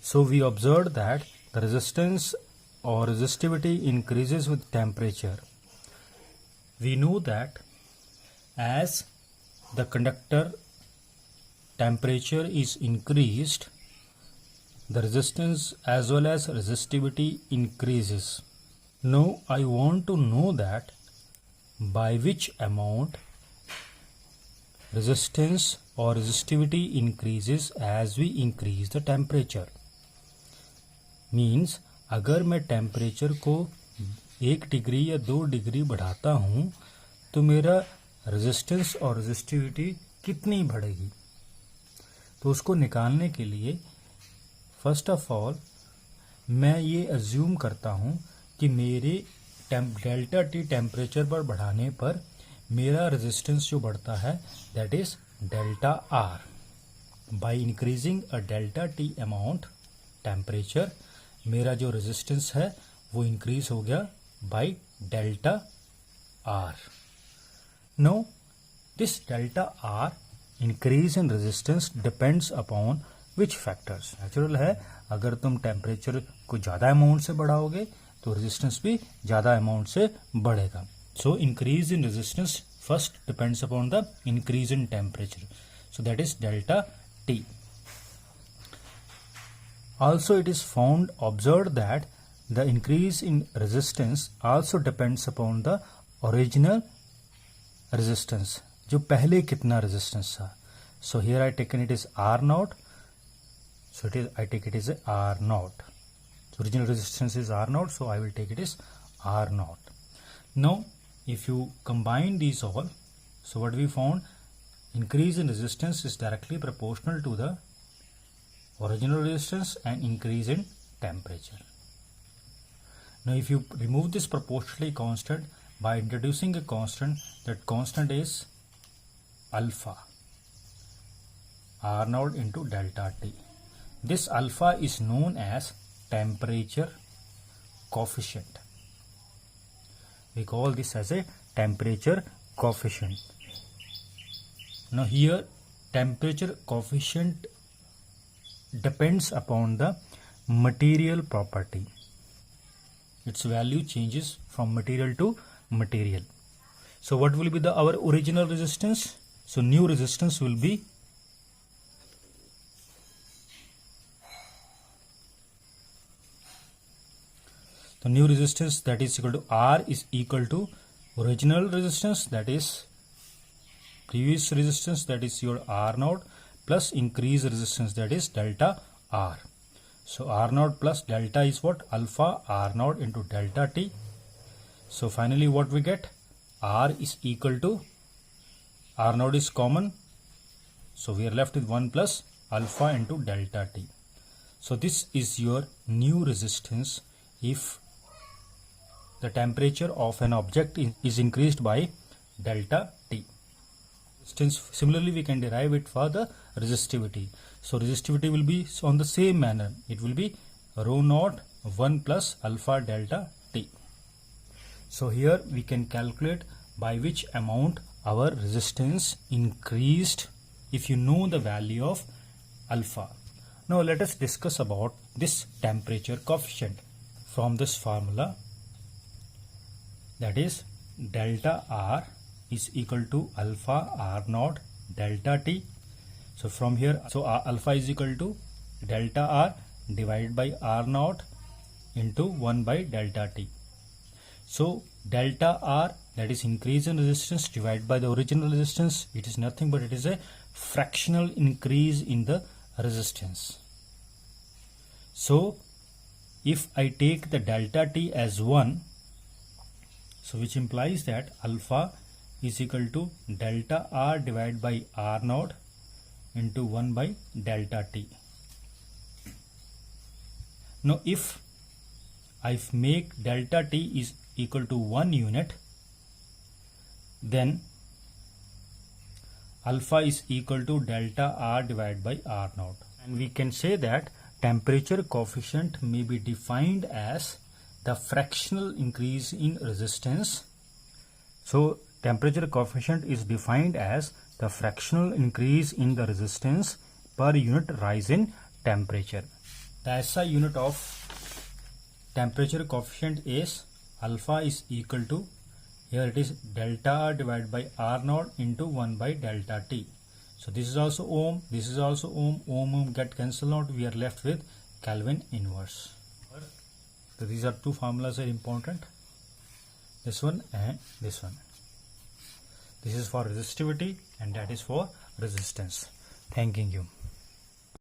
So we observed that the resistance or resistivity increases with temperature. We know that as the conductor temperature is increased, the resistance as well as resistivity increases. Now I want to know that by which amount resistance or resistivity increases as we increase the temperature. Means अगर मैं temperature को 1 degree या 2 degree बढ़ाता हूँ तो मेरा resistance और resistivity कितनी बढ़ेगी. तो उसको निकालने के लिए फर्स्ट ऑफ ऑल मैं ये अज्यूम करता हूँ कि मेरे डेल्टा टी टेम्परेचर पर बढ़ाने पर मेरा रेजिस्टेंस जो बढ़ता है that is delta R. By increasing a delta T amount temperature मेरा जो रेजिस्टेंस है वो इंक्रीज हो गया by delta R. No this delta R increase in resistance depends upon which factors. Natural है अगर तुम टेम्परेचर को ज़्यादा अमाउंट से बढ़ाओगे तो रेजिस्टेंस भी ज़्यादा अमाउंट से बढ़ेगा. So increase in resistance first depends upon the increase in temperature. So that is delta T. Also it is found observed that the increase in resistance also depends upon the original resistance. जो पहले कितना resistance था. So here I taken it is R naught. So I take it as a R naught. So original resistance is R naught. So I will take it as R naught. Now if you combine these all, so what we found, increase in resistance is directly proportional to the original resistance and increase in temperature. Now if you remove this proportionally constant by introducing a constant, that constant is alpha R naught into delta T. This alpha is known as temperature coefficient. We call this as a temperature coefficient. Now here temperature coefficient depends upon the material property. Its value changes from material to material. So what will be our original resistance? So new resistance will be the new resistance, that is equal to R is equal to original resistance, that is previous resistance, that is your R naught, plus increased resistance, that is delta R. So R naught plus delta is what? Alpha R naught into delta T. So finally what we get? R is equal to, R naught is common, so we are left with 1 plus alpha into delta T. So this is your new resistance if the temperature of an object is increased by delta T. Similarly we can derive it for the resistivity. So resistivity will be on the same manner. It will be rho naught 1 plus alpha delta T. So here we can calculate by which amount our resistance increased if you know the value of alpha. Now let us discuss about this temperature coefficient. From this formula, that is delta R is equal to alpha R naught delta T. So from here, so alpha is equal to delta R divided by R naught into 1 by delta T. So delta R, that is increase in resistance, divided by the original resistance. It is nothing but it is a fractional increase in the resistance. So if I take the delta T as 1, so which implies that alpha is equal to delta R divided by R naught into 1 by delta T. Now if I make delta T is equal to 1 unit, then alpha is equal to delta R divided by R naught. And we can say that temperature coefficient may be defined as the fractional increase in resistance. So temperature coefficient is defined as the fractional increase in the resistance per unit rise in temperature. The SI unit of temperature coefficient is alpha is equal to, here it is delta divided by R naught into 1 by delta T. So this is also ohm, this is also ohm, ohm get cancelled out, we are left with Kelvin inverse. So these are two formulas are important, this one and this one. This is for resistivity and that is for resistance. Thanking you.